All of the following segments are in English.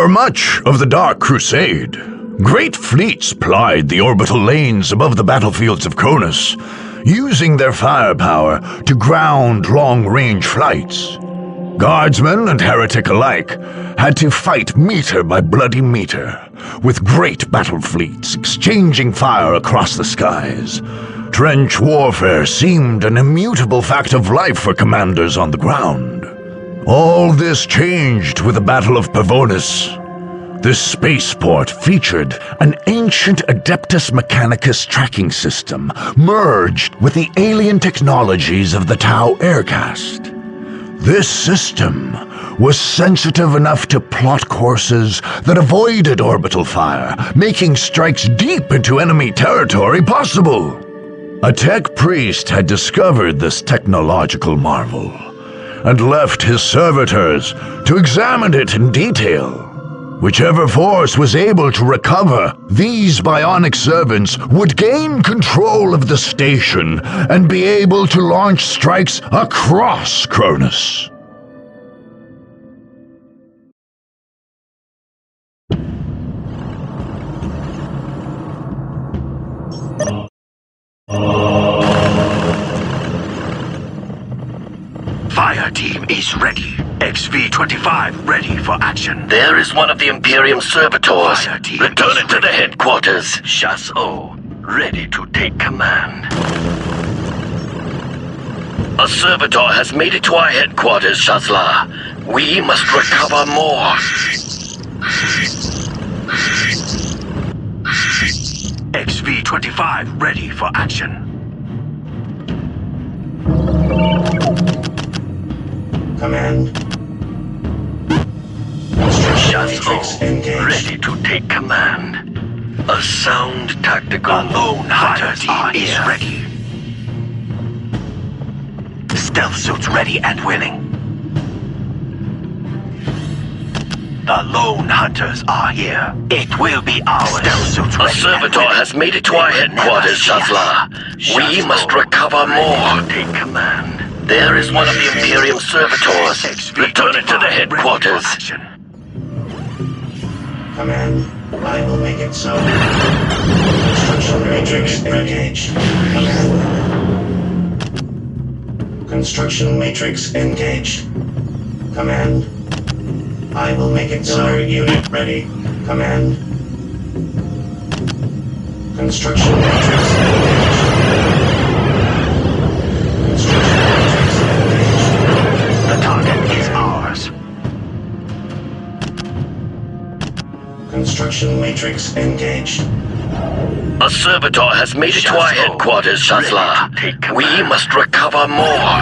For much of the Dark Crusade, great fleets plied the orbital lanes above the battlefields of Cronus, using their firepower to ground long-range flights. Guardsmen and heretic alike had to fight meter by bloody meter, with great battle fleets exchanging fire across the skies. Trench warfare seemed an immutable fact of life for commanders on the ground. All this changed with the Battle of Pavonis. This spaceport featured an ancient Adeptus Mechanicus tracking system merged with the alien technologies of the Tau Aircast. This system was sensitive enough to plot courses that avoided orbital fire, making strikes deep into enemy territory possible. A tech priest had discovered this technological marvel and left his servitors to examine it in detail. Whichever force was able to recover these bionic servants would gain control of the station and be able to launch strikes across Cronus. Fire team is ready. XV-25 ready for action. There is one of the Imperium servitors. Return it to the headquarters. Shas-O, ready to take command. A servitor has made it to our headquarters, Shazla. We must recover more. XV-25 ready for action. Command. Shas-O, ready to take command. A sound tactical lone hunter team is ready. Stealth suits ready and willing. The lone hunters are here. It will be ours. Stealth suits A ready servitor has made it to our headquarters, Shazla. We must recover more. Take command. There is one of the Imperium servitors. Return it to the headquarters. Command. I will make it so. Construction matrix engaged. Command. Construction matrix engaged. Command. I will make it so. Unit ready. Command. Construction matrix engaged. Construction matrix engaged. The target is ours. Construction matrix engaged. A servitor has made it to our headquarters, Shazla. We must recover more.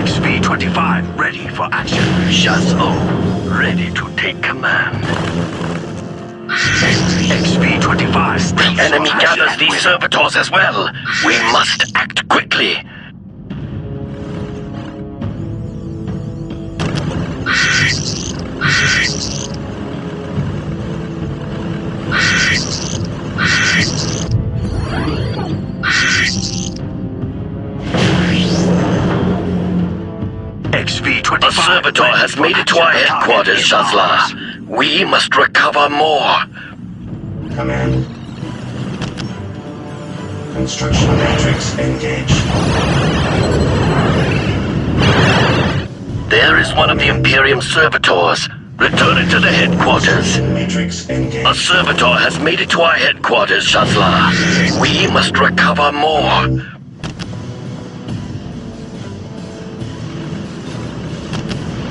XV-25 ready for action. Shaz-O, ready to take command. XV-25 The enemy gathers these servitors as well. We must act quickly. XV-25 A servitor has made it to our headquarters, Shazla. We must recover more. Command. Construction matrix engaged. There is one of the Imperium servitors. Return it to the headquarters. Construction matrix engaged. A servitor has made it to our headquarters, Shazla. We must recover more.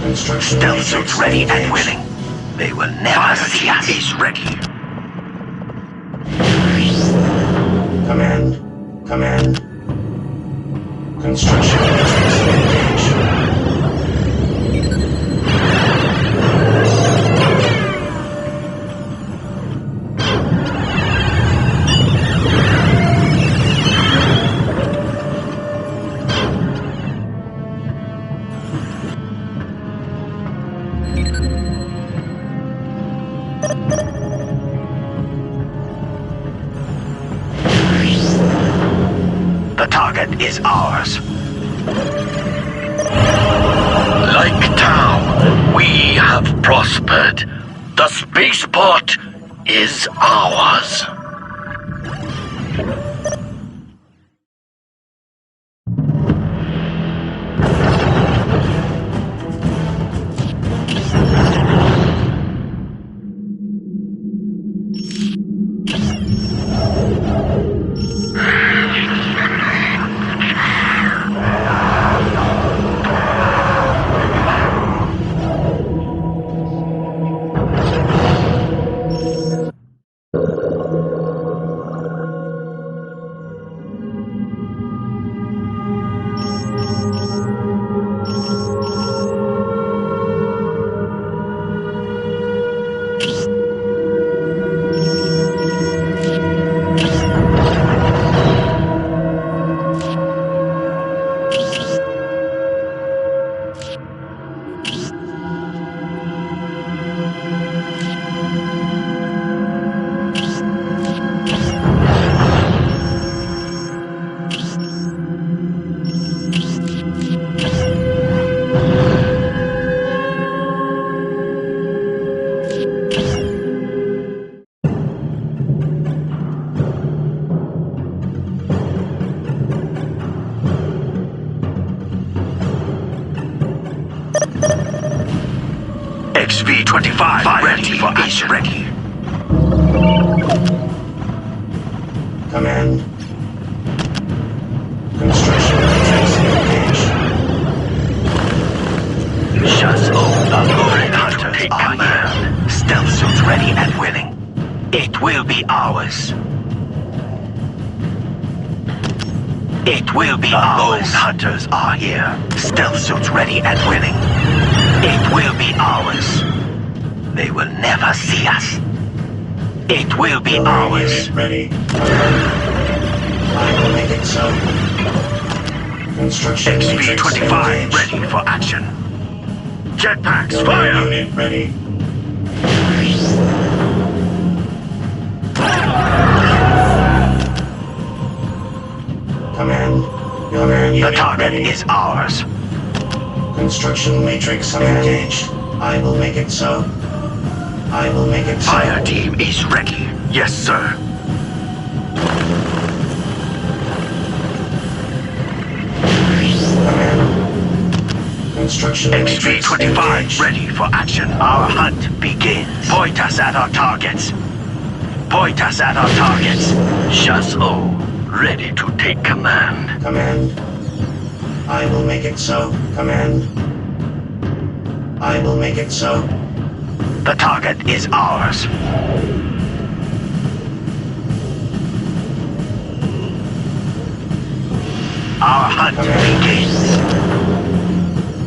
Construction Stealth matrix suits ready and engaged. willing. They will never see us. Is ready. Command. Command. Construction matrix engaged. The target is ours. Like Tau, we have have prospered. The spaceport is ours. XV-25 ready for action. Ready. Command. Construction matrix engaged. Shuttle, the Lord Hunters are here. Stealth suits ready and willing. It will be ours. It will be ours. The Lone Hunters are here. Stealth suits ready and willing. It will be ours. They will never see us. It will be ours. Ready. I will make it so. Construction matrix XV-25 engaged. ready for action. Jetpacks, Domain fire! unit ready. Command. Domain The unit target ready. is ours. Construction matrix engaged. I will make it so. I will make it so. Fire team is ready. Yes, sir. Command. Construction matrix XV-25 engaged. ready for action. Our hunt begins. Point us at our targets. Point us at our targets. Shaz'o, ready to take command. Command. I will make it so. Command. I will make it so. The target is ours. Our hunt begins.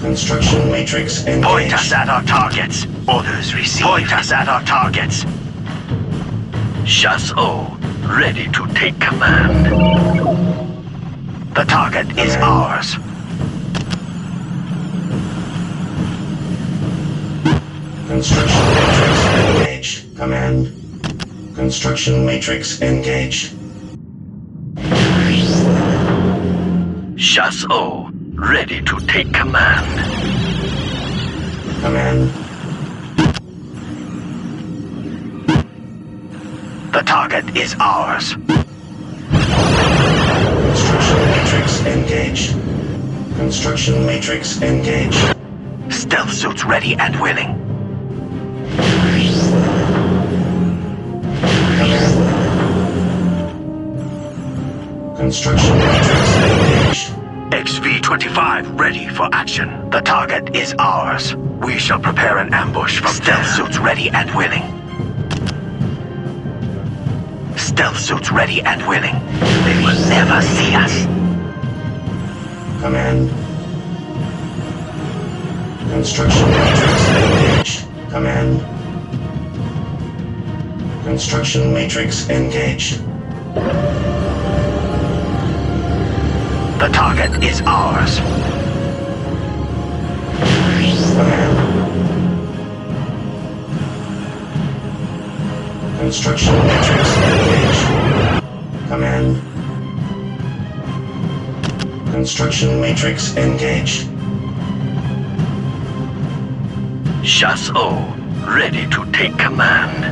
Construction matrix engaged. Point us at our targets. Orders received. Point us at our targets. Shaz'o, ready to take command. The target is ours. Construction matrix engaged. Command. Construction matrix engaged. Shaz'o, ready to take command. Command. The target is ours. Construction matrix engaged. Construction matrix engaged. Stealth suits ready and willing. Command. Construction matrix engaged. XV-25 ready for action. The target is ours. We shall prepare an ambush from stealth suits ready and willing. Stealth suits ready and willing. They will never see us. Command. Construction matrix engaged. Command. Construction matrix engaged. The target is ours. Command. Construction matrix engaged. Command. Construction matrix engaged. Chasseur, ready to take command.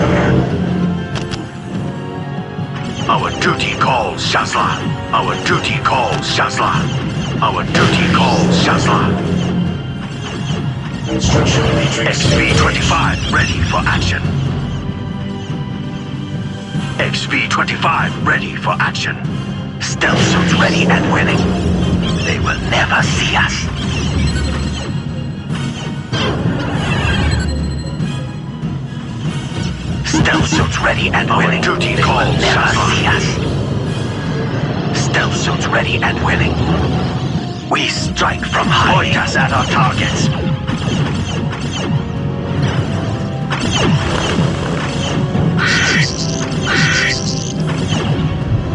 Command. Our duty calls, Shazla. Our duty calls, Shazla. Our duty calls, Shazla. Construction matrix XV-25 ready for action. XV-25 ready for action. Stealth suits ready and willing. They will never see us. Stealth suits ready and willing. Duty calls, never see us. Stealth suits ready and willing. We strike from high. Point us at our targets.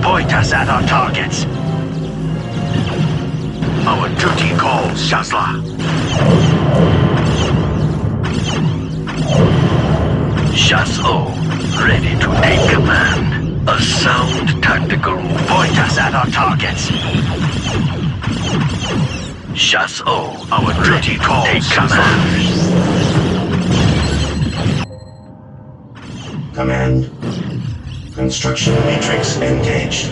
Point us at our targets. Our duty calls, Shazla. Chasseur, ready to take command. A sound tactical move. Point us at our targets. Chasseur, Our duty calls, take Shazla. Command. Construction matrix engaged.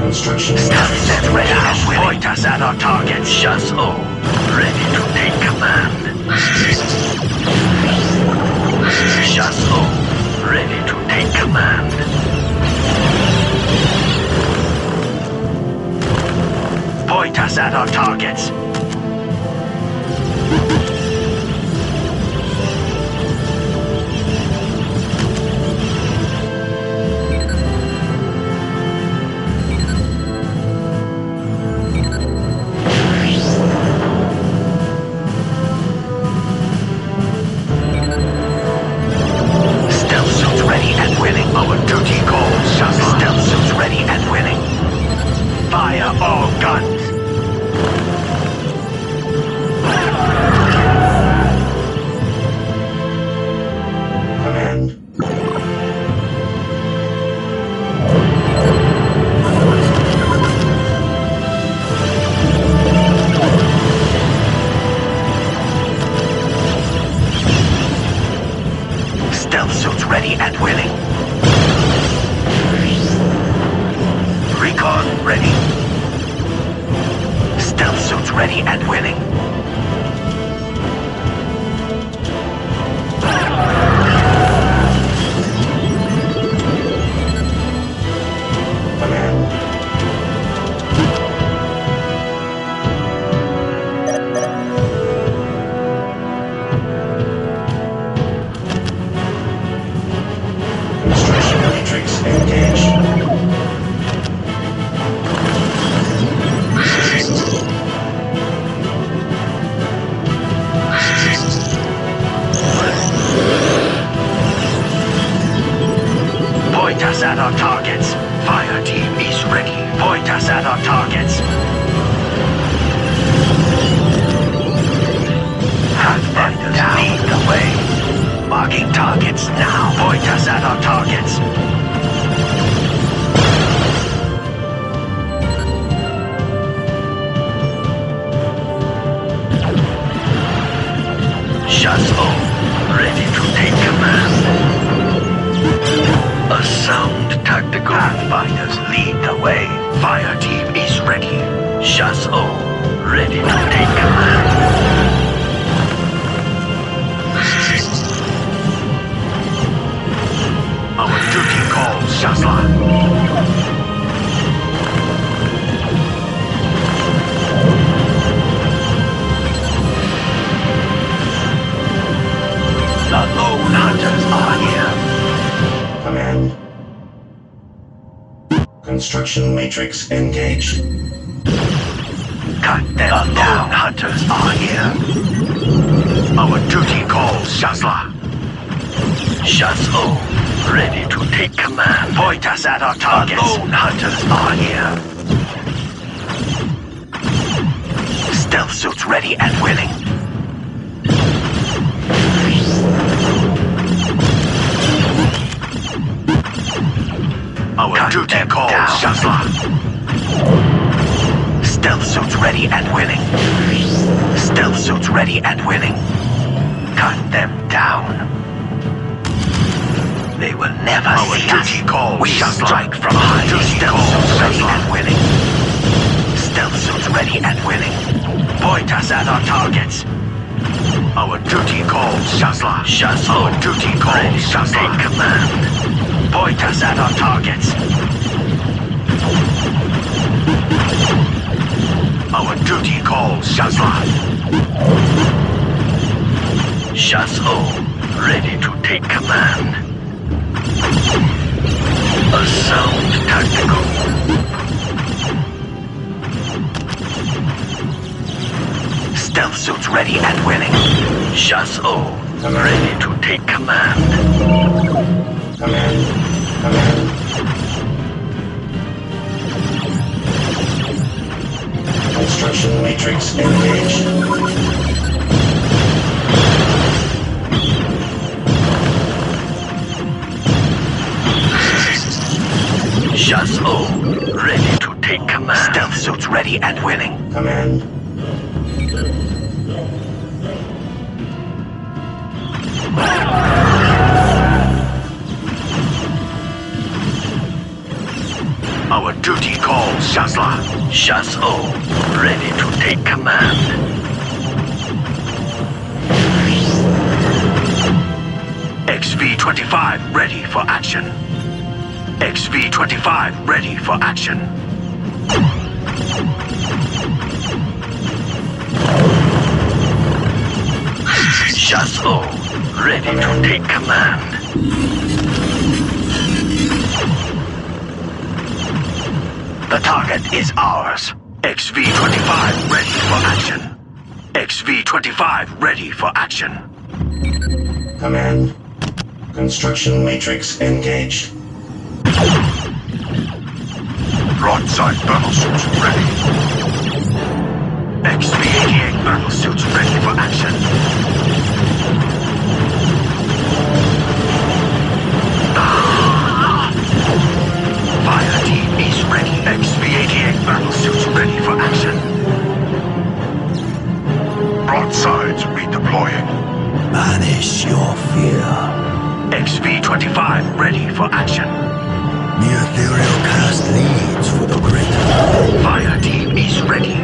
Construction matrix Set ready and engaged. willing. Point us at our targets. Chasseur, ready to take command. Chasseur, ready to take command. Point us at our targets. Stealth suits ready and willing. Our duty calls, Shazla. Stealth suits ready and willing. Fire all guns. Command. Stealth suits ready and willing. Recon ready. Stealth suits ready and willing. Command. Construction matrix engaged. Point us at our targets. Fire team is ready. Point us at our targets. Pathfinders lead the way. Marking targets now. Point us at our targets. Chasseur, ready to take command. A sound tactical. Pathfinders lead the way. Fire team is ready. Chasseur, ready to take command. Our duty calls, Shazla. The lone hunters are here. Command. Construction matrix engaged. Cut them down. Hunters are here. Our duty calls, Shazla. Chasseur, ready to take command. Point us at our targets. Lone hunters are here. Stealth suits ready and willing. Our duty calls, Shazla. Stealth suits ready and willing. Stealth suits ready and willing. Cut them down. They will never see us. We strike from high. Stealth suits ready and willing. Stealth suits ready and willing. Point us at our targets. Our duty calls, Shazla. Our duty calls, Shazla. Take command. Point us at our targets. Our duty calls, Shazla. Shazla, ready to take command. A sound tactical. Stealth suits ready and willing. Shazla, ready to take command. Command. Command. Construction matrix engaged. Shazla, ready to take command. Stealth suits ready and willing. Command. Our duty calls, Shazla. Shazla, ready to take command. XV-25 ready for action. XV-25 ready for action. Shazla, ready to take command. The target is ours. XV-25 ready for action. XV-25 ready for action. Command. Construction matrix engaged. Broadside battleships ready. XV-88 battleships ready for action. Fire team is ready. XV-88 battleships ready for action. Broadsides redeploying. Banish your fear. XV-25 ready for action. The ethereal cast leads for the greater. Fire team is ready.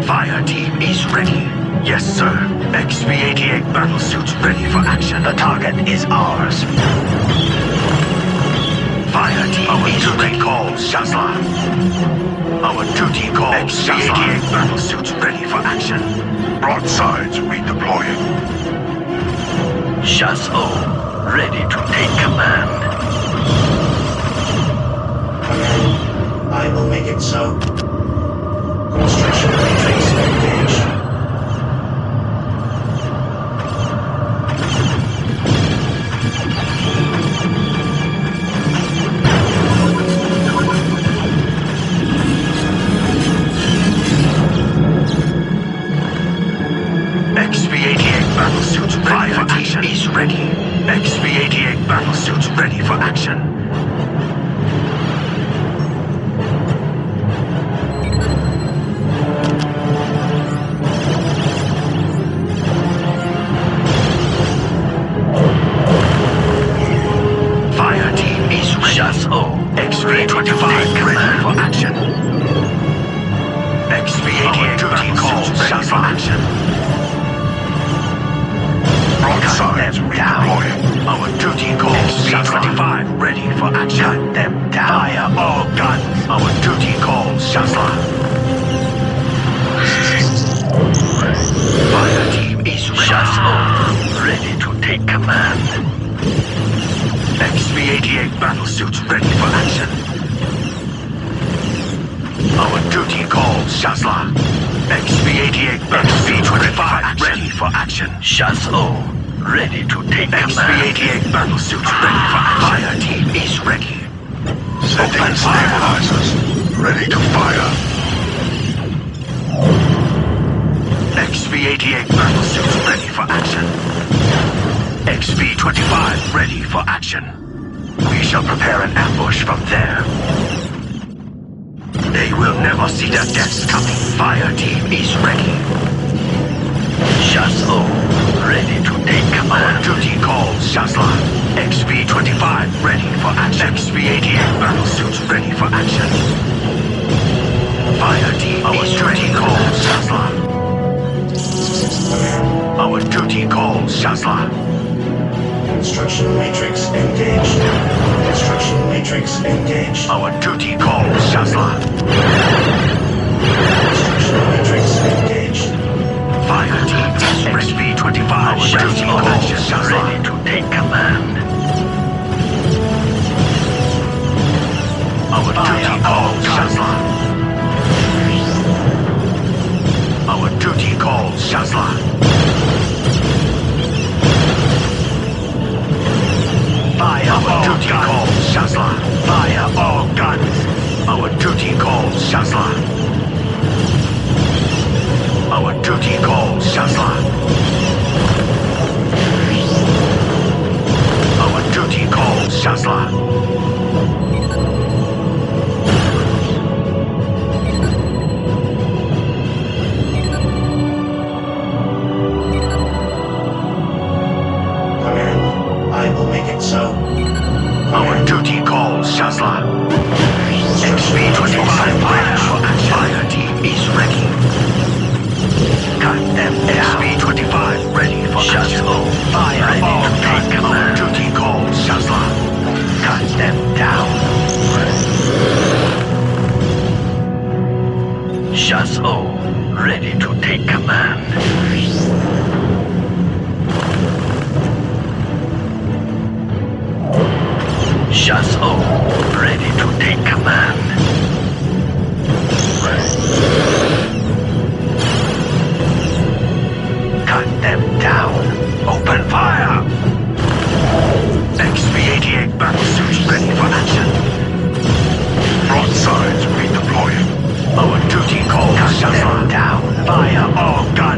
Fire team is ready. Yes, sir. XV-88 battlesuits ready for action. The target is ours. Fire team is ready. Calls, Shazla. Our duty calls, XV-88 battlesuits ready for action. Broadsides redeploying. Shazla, ready to take command. Command. I will make it so. Construction matrix engaged. XV-88 battlesuits ready for action. Is ready. XV-88 battlesuits ready for action. Fire team is ready. Shazla, XV-25 ready for action. XV-88 duty calls ready for action. Broadsides redeploying. Our duty calls XV-25 ready for action. Cut them down. Fire all guns. Our duty calls Shazla. Fire team is ready. Shazla, ready to take command. XV-88 battlesuits ready for action. Our duty calls Shazla. XV-88 XV-25 ready for action. Shazla, ready to take command. XV-88 battlesuits ready for action. Fire team is ready. Open stabilizers. Ready to fire. XV-88 battlesuits ready for action. XV-25 ready for action. We shall prepare an ambush from there. They will never see their deaths coming. Fire team is ready. Shazla, ready to take Our command. duty calls Shazla. XP-25 ready for action. XP-88 battlesuits ready for action. Fire team is duty calls Shazla. Our duty calls Shazla. Construction matrix engaged. Construction matrix engaged. Our duty calls Shazla. Construction matrix engaged. Fire team is XP-25 our duty calls Shazla. Ready to take command. Our duty calls Shazla. Our duty calls Shazla. Fire our duty calls Shazla. Fire all guns. Our duty calls Shazla. Our duty calls Shazla. Our duty calls Shazla. Command, I will make it so. Our duty calls Shazla. XP-25 ready for action. Fire team is ready. Cut them down. XP-25 ready for action. Fire all guns. Our duty calls Shazla. Cut them down. Shazla, ready to take command. Shazla, ready to take command. Cut them down. Open fire. XP-88 battlesuits ready for action. Broadsides redeployed. Our duty calls Shazla. Down. Fire all guns.